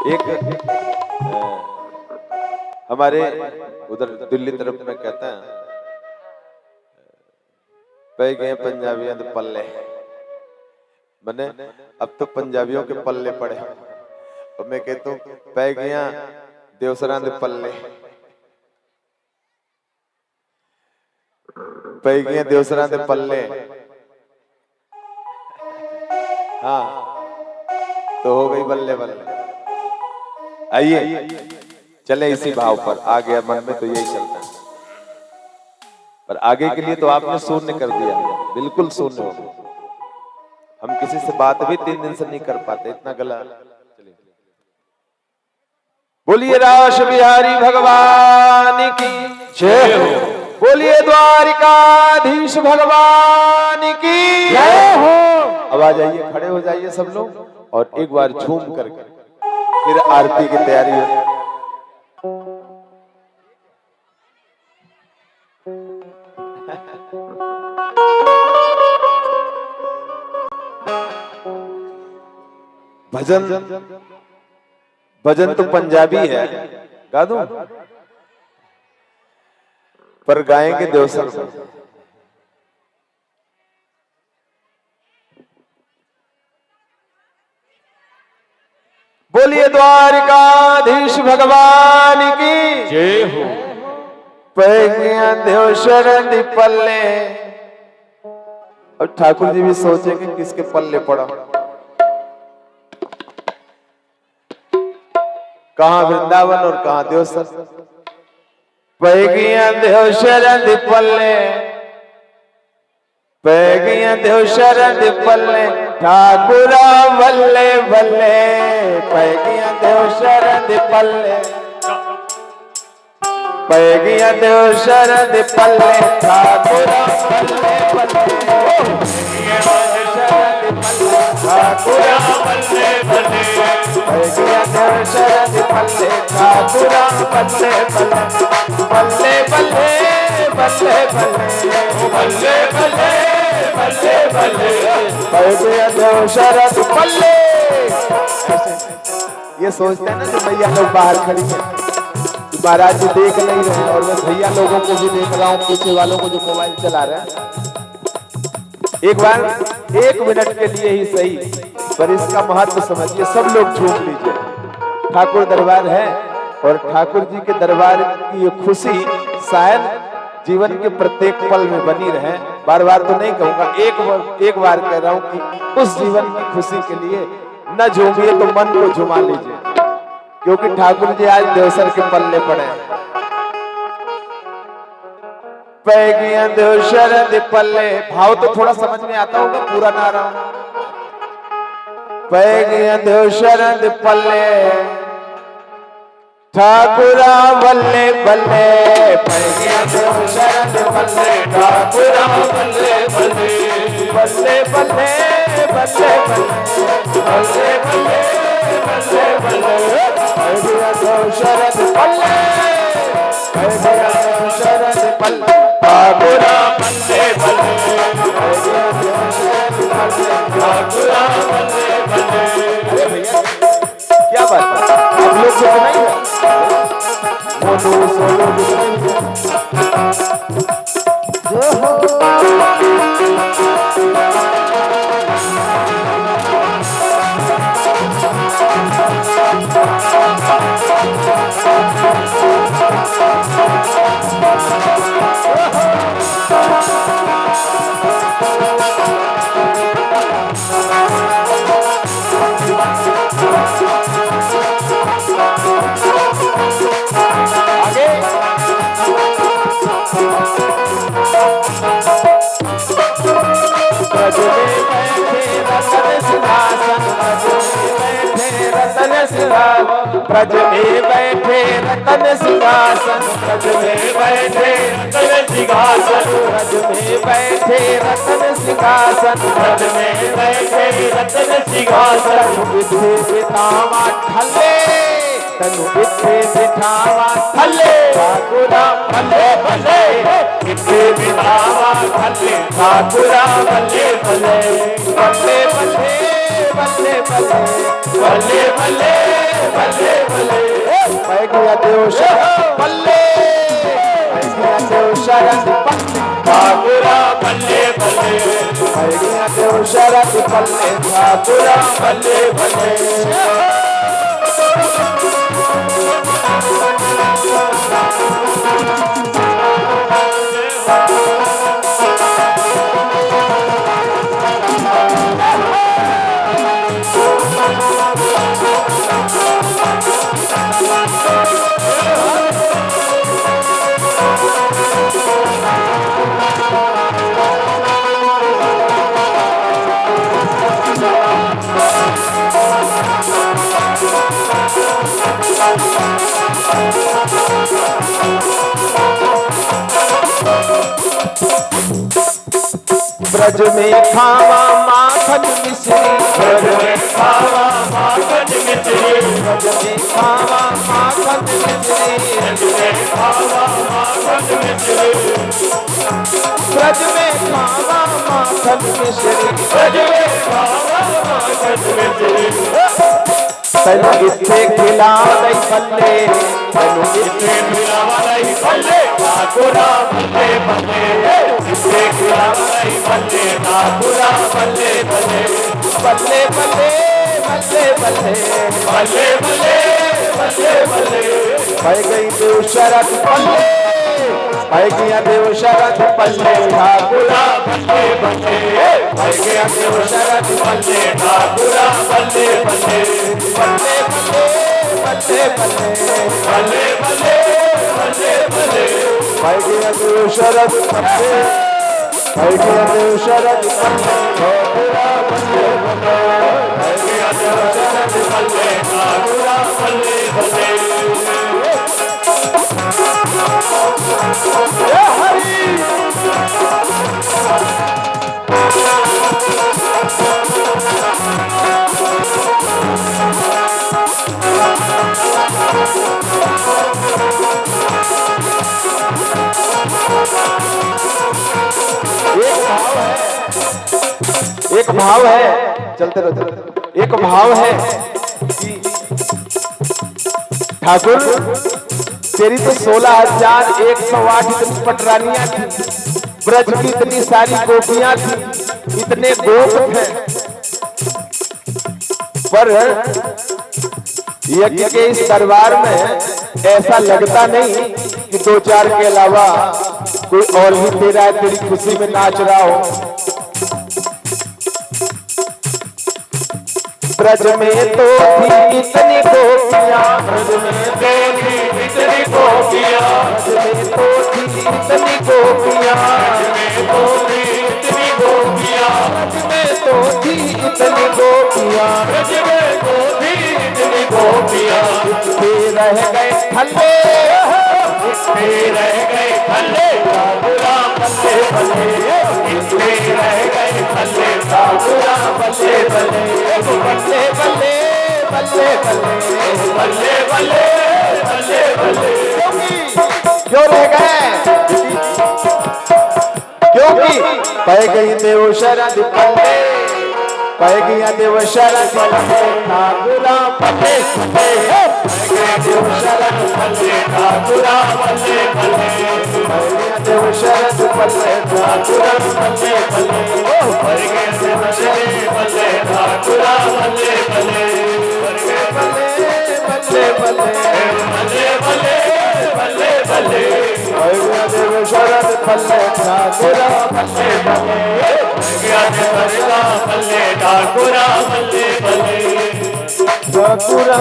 एक हमारे उधर दिल्ली तरफ में कहते हैं पै गए पंजाबियों के पल्ले, मैंने अब तो पंजाबियों के पल्ले पड़े और मैं कहता हूँ पै गया देवसरा के पल्ले, पै गया देवसरा के पल्ले। हाँ तो हो गई बल्ले बल्ले। आइए चले इसी भाव पर, आ गया मन में तो यही चलता है। पर आगे के लिए तो आपने शून्य कर दिया, बिल्कुल शून्य हो गया। हम किसी से बात भी 3 दिन से नहीं कर पाते, इतना गला। बोलिए रास बिहारी भगवान की जय हो, बोलिए द्वारिकाधीश भगवान की जय हो। अब आ जाइए, खड़े हो जाइए सब लोग और एक बार झूम करके फिर आरती की तैयारी हो। भजन भजन तो पंजाबी है, गा दूं पर गाएंगे देवसर में। बोलिए द्वारिकाधीश भगवान की जय हो। पैगिया देवसर दी पल्ले। और ठाकुर जी भी सोचेंगे किसके पल्ले पड़ा, कहां वृंदावन और कहां देवसर। पैगिया देवसर दी पल्ले, पैगिया देवसर दी पल्ले, ठाकुरा बल्ले बल्ले। पैगिया देवसर दी पल्ले, पैगिया देवसर दी पल्ले, ठाकुरा बल्ले बल्ले। ठाकुरा बल्ले बल्ले, पैगिया देवसर दी पल्ले, ठाकुरा बल्ले बल्ले बल्ले बल्ले बल्ले बल्ले बल्ले बल्ले बल्ले, पैगिया देवसर दी पल्ले। ये सोचते हैं ना कि भैया लोग बाहर खड़ी हैं, महाराज जी देख नहीं रहे और मैं भैया लोगों को भी देख रहा हूँ, पीछे वालों को जो मोबाइल चला रहे हैं। एक बार 1 मिनट के लिए ही सही, पर इसका महत्व समझिए। सब लोग झूम लीजिए, ठाकुर दरबार है और ठाकुर जी के दरबार की ये खुशी शायद जीवन के प्रत्येक पल में बनी रहे। बार बार तो नहीं कहूंगा, एक बार कह रहा हूं कि उस जीवन की खुशी के लिए न झूमिए तो मन को झुमा लीजिए, क्योंकि ठाकुर जी आज देवसर के पल्ले पड़े हैं। पैगिया देवसर दी पल्ले, भाव तो थोड़ा समझ में आता होगा, पूरा ना रहा हूं। पैगिया देवसर दी पल्ले, ठाकुरा बल्ले बल्ले। पैगिया देवसर दी पल्ले, ठाकुरा बल्ले बल्ले बल्ले बल्ले बल्ले बल्ले बल्ले बल्ले बल्ले। पैगिया देवसर दी पल्ले, पैगिया देवसर दी पल्ले, ठाकुरा बल्ले बल्ले। पैगिया देवसर दी पल्ले, ठाकुरा बल्ले बल्ले। अरे भैया क्या बात है, आप लोग कुछ नहीं है, मोनू सोनू जो हो। ब्रज में बैठे रतन सिंहासन, ब्रज में बैठे रतन सिंहासन, ब्रज में बैठे रतन सिंहासन, ब्रज में बैठे रतन सिंहासन। बिठे बिठावा थल्ले, तनु बिठे बिठावा थल्ले, ठाकुरा बल्ले बल्ले। बिठे बिठावा थल्ले, ठाकुरा बल्ले बल्ले बल्ले बल्ले बल्ले बल्ले बल्ले बल्ले बल्ले बल्ले मैं गया देव शरण बल्ले मैं गया देव शरण ठाकुरा बल्ले बल्ले मैं गया देव शरण बल्ले ठाकुरा बल्ले बल्ले ब्रज में खावा माखन मिश्री ब्रज में खावा माखन मिश्री ब्रज में खावा माखन मिश्री ब्रज में खावा माखन मिश्री ब्रज में खावा माखन मिश्री ब्रज में खावा माखन मिश्री तनु इत्थे खिलावा नहीं बल्ले तनु इत्थे खिलावा नहीं बल्ले ठाकुरा बल्ले बल्ले इत्थे खिलावा नहीं बल्ले ठाकुरा बल्ले बल्ले बल्ले बल्ले बल्ले बल्ले बल्ले बल्ले बल्ले बल्ले मैं गई देव शरण बल्ले मैं गया देव शरण बल्ले ठाकुरा बल्ले बल्ले मैं गया देव शरण बल्ले ठाकुरा बल्ले बल्ले बल्ले बल्ले बल्ले बल्ले बल्ले बल्ले बल्ले बल्ले मैं गया देव शरण बल्ले मैं गया देव शरण बल्ले ठाकुरा बल्ले बल्ले मैं गया देव शरण बल्ले ठाकुरा बल्ले बल्ले जय हरि एक भाव है चलते रहो एक भाव है कि ठाकुर तेरी तो 16,108 इतनी पटरानियां थी ब्रज की इतनी सारी गोपियां थी इतने गोप थे पर यज्ञ के इस दरबार में ऐसा लगता नहीं कि 2-4 के अलावा कोई और भी तेरा तेरी खुशी में नाच रहा हो ब्रज में तो थी इतनी गोपियां ब्रज में तो थी इतनी गोपियां ब्रज में तो थी इतनी गोपियां ब्रज में तो थी इतनी गोपियां ब्रज में तो थी इतनी गोपियां ब्रज में तो थी इतनी गोपियां रह गए थल्ले रह गए थल्ले ठाकुरा बल्ले बल्ले रह गए थल्ले ठाकुरा बल्ले बल्ले बल्ले बल्ले बल्ले बल्ले बल्ले बल्ले बल्ले क्यों रह गए क्योंकि पै गई देव शरण बल्ले पै गया देव शरण बल्ले ठाकुरा बल्ले बल्ले देव शरण बल्ले ठाकुरा बल्ले बल्ले देव शरण बल्ले ठाकुरा बल्ले बल्ले पै गया देव शरण बल्ले ठाकुरा बल्ले बल्ले बल्ले बल्ले बल्ले बल्ले बल्ले बल्ले पै गया देव शरण बल्ले ठाकुरा बल्ले बल्ले गया देव शरण बल्ले ठाकुरा बल्ले बल्ले ठाकुरा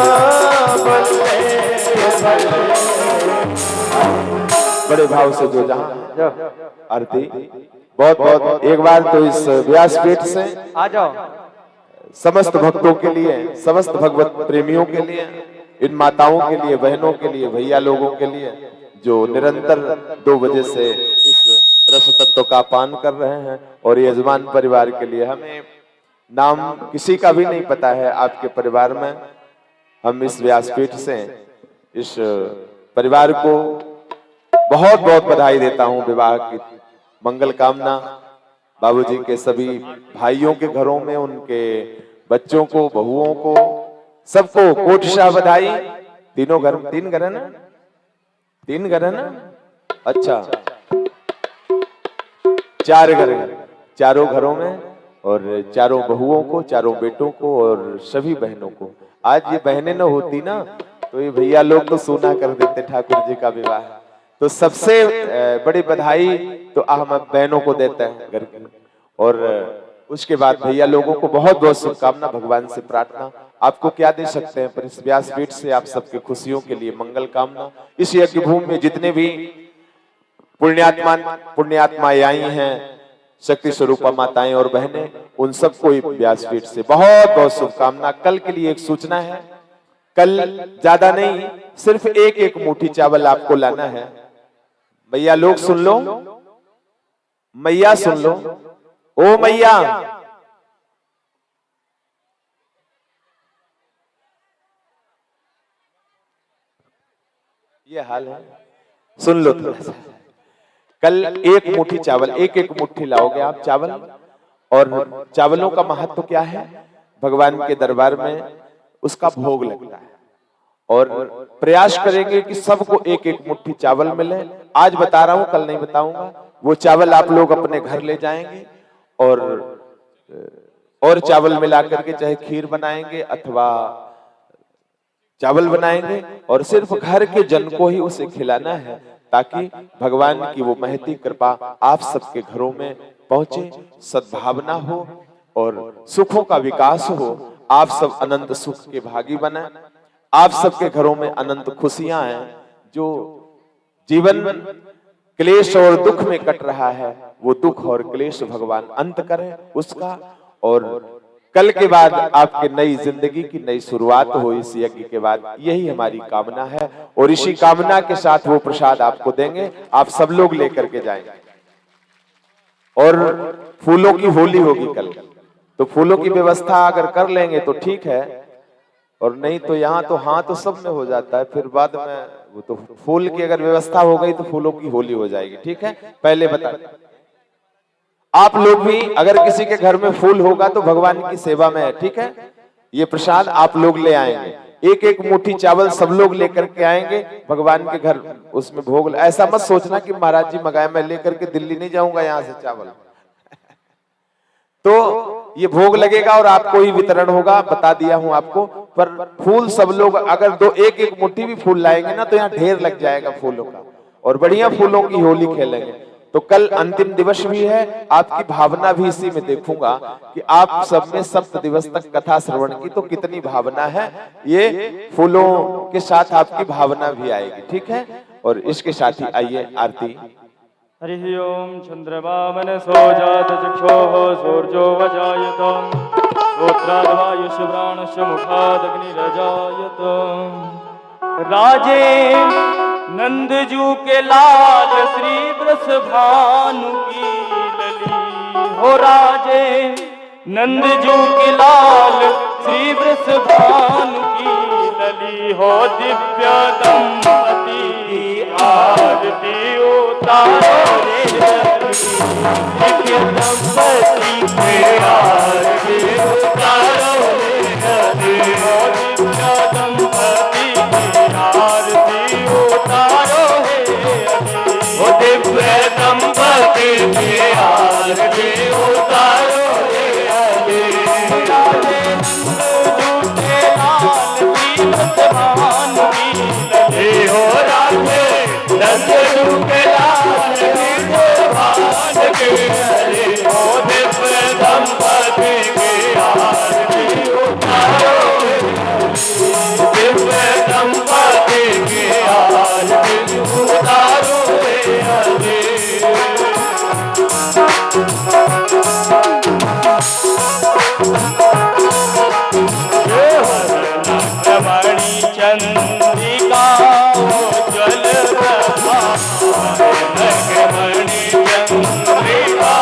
बल्ले बल्ले बड़े भाव से जो जहां आरती बहुत बहुत एक बार तो इस व्यासपीठ से आ जाओ समस्त भक्तों के लिए समस्त भगवत प्रेमियों के लिए इन माताओं के लिए बहनों के लिए भैया लोगों के लिए जो निरंतर 2 बजे से इस रस तत्व का पान कर रहे हैं और यजमान परिवार के लिए हमें नाम किसी का भी नहीं पता है आपके परिवार में हम इस व्यासपीठ से इस परिवार को बहुत बहुत बधाई देता हूं विवाह की मंगल कामना बाबूजी के सभी भाइयों के घरों में उनके बच्चों को, बहुओं को, सबको कोटि बधाई। तीनों घर, 3 घर है ना, 3 घर है ना, अच्छा 4 घर है, चारों घरों में, और चारों बहुओं को, चारों बेटों को और सभी बहनों को। आज ये बहनें न होती ना तो ये भैया लोग तो सोना कर देते ठाकुर जी का विवाह। तो सबसे बड़ी बधाई तो हम बहनों को देते हैं घर की, और उसके बाद भैया लोगों को बहुत बहुत शुभकामना, भगवान से प्रार्थना। आपको क्या दे सकते हैं, पर इस व्यासपीठ से आप सबके खुशियों के लिए मंगल कामना। इस यज्ञ भूमि में जितने भी पुण्यात्माएं आई हैं, शक्ति स्वरूपा माताएं और बहनें, उन सबको व्यासपीठ से बहुत बहुत शुभकामना। कल के लिए एक सूचना है, कल ज्यादा नहीं, सिर्फ एक मुट्ठी चावल आपको लाना है। भैया लोग सुन लो, मैया सुन लो, ओ मैया, ये हाल है, सुन लो थोड़ा सा। कल एक मुट्ठी चावल, एक मुट्ठी लाओगे आप चावल, और चावलों का महत्व क्या है, भगवान के दरबार में उसका भोग लगता है, और प्रयास करेंगे कि सबको एक मुट्ठी चावल मिले। आज बता रहा हूं, कल नहीं बताऊंगा। वो चावल आप लोग अपने घर ले जाएंगे और चावल मिला करके चाहे खीर बनाएंगे अथवा चावल बनाएंगे, और सिर्फ घर के जन को ही उसे खिलाना है, ताकि भगवान की वो महती कृपा आप सबके घरों में पहुंचे, सद्भावना हो और सुखों का विकास हो। आप सब अनंत सुख के भागी बने, आप सबके घरों में अनंत खुशियां आए। जो जीवन क्लेश और दुख में कट रहा है, वो दुख और क्लेश भगवान अंत करें उसका, और कल के बाद आपके नई जिंदगी की नई शुरुआत हो इस यज्ञ के बाद, यही हमारी कामना है। और इसी कामना के साथ वो प्रसाद आपको देंगे, आप सब लोग लेकर के जाएंगे। और फूलों की होली होगी कल, तो फूलों की व्यवस्था अगर कर लेंगे तो ठीक है, और नहीं तो यहाँ तो हाँ तो सब में हो जाता है, फिर बाद में वो तो फूल की अगर व्यवस्था हो गई तो फूलों की होली हो जाएगी। ठीक है, पहले बता, आप लोग भी अगर किसी के घर में फूल होगा तो भगवान की सेवा में है। ठीक है, ये प्रसाद आप लोग ले आएंगे, एक मुट्ठी चावल सब लोग लेकर के आएंगे भगवान के घर, उसमें भोग। ऐसा मत सोचना कि महाराज जी मंगाए, मैं लेकर के दिल्ली नहीं जाऊंगा यहाँ से चावल। तो ये भोग लगेगा और आपको ही वितरण होगा, बता दिया हूं आपको। पर फूल सब लोग अगर एक मुट्ठी भी फूल लाएंगे ना तो यहाँ ढेर लग जाएगा फूलों का, और बढ़िया फूलों की होली खेलेंगे। तो कल अंतिम दिवस भी है, आपकी भावना भी इसी में देखूंगा कि आप सब में 7 दिवस तक कथा श्रवण की तो कितनी भावना है, ये फूलों के साथ आपकी भावना भी आएगी। ठीक है, और इसके साथ ही आइए आरती। हरि ओम चंद्रवामन सोजात चक्षोः सूर्यो वजायत श्रोत्राद्वायुष्प्राणस्य मुखादग्निरजायत। राजे नंदजू के लाल श्री वृषभानु की लली हो, राजे नंदजू के लाल श्री वृषभानु की लली हो। दिव्य दंपति आरती उतारो रे, दिव्य दंपति के आरती उतारो रे, हो दिव्य दंपति की आरती उतारो हे, हो दिव्य दंपति की आरती उतारो हे। हो राधे नंदू के लाल भगवान के हरे, हो दिव्य दंपति की आरती उतारो, दिव्य दंपति की आरती उतारो हरे। रमणी चंद्रिका जल प्रभा, रमणी चंद्रिका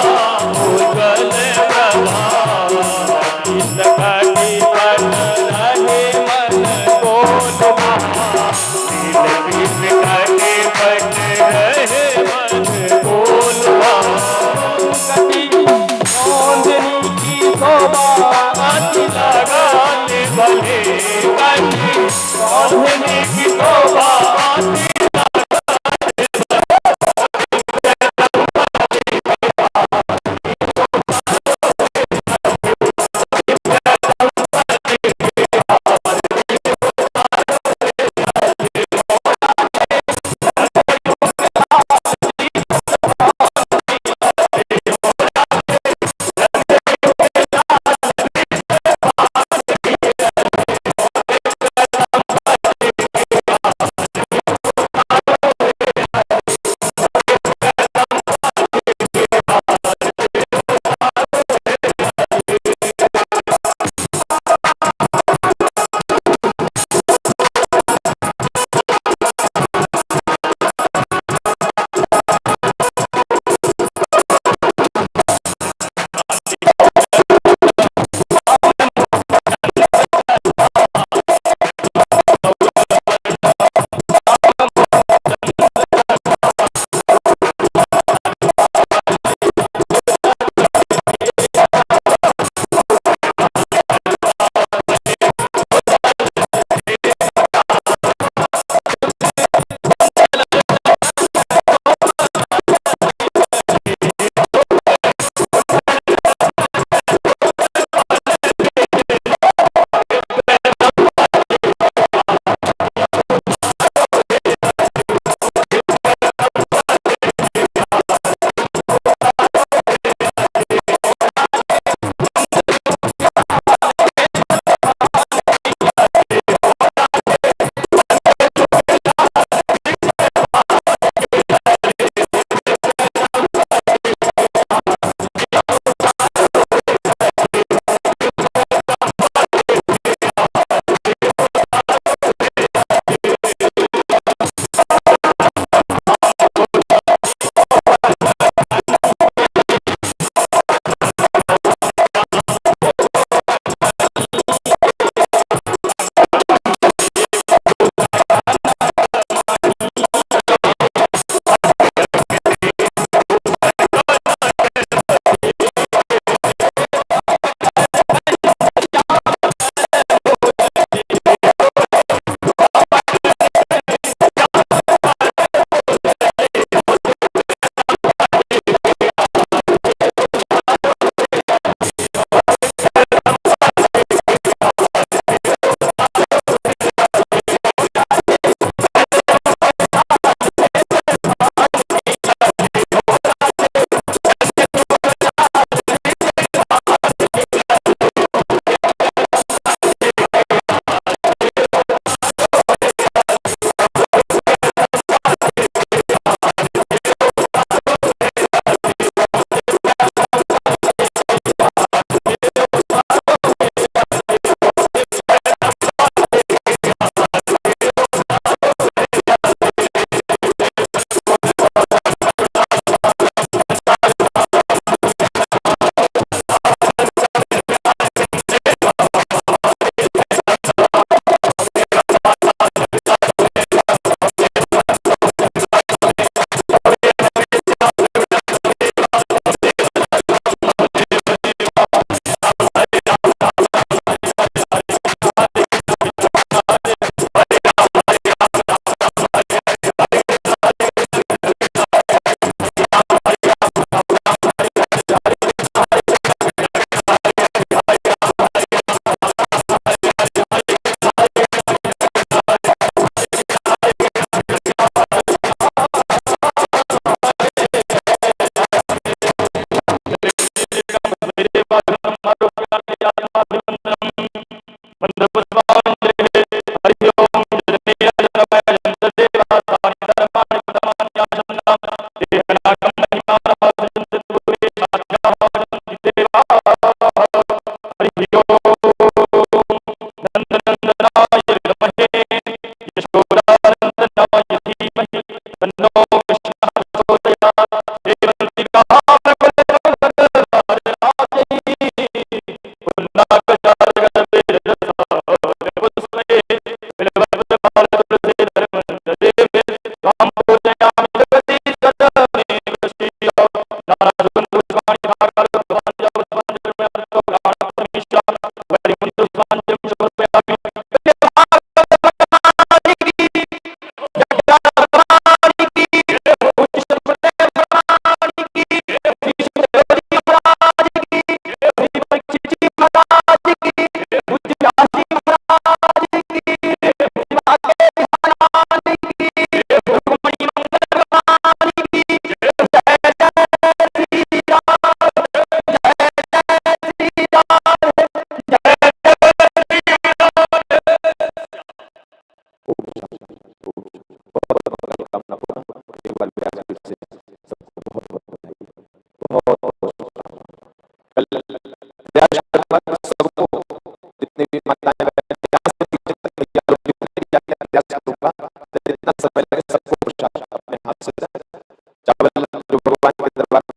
ले कहीं कौन की शोभा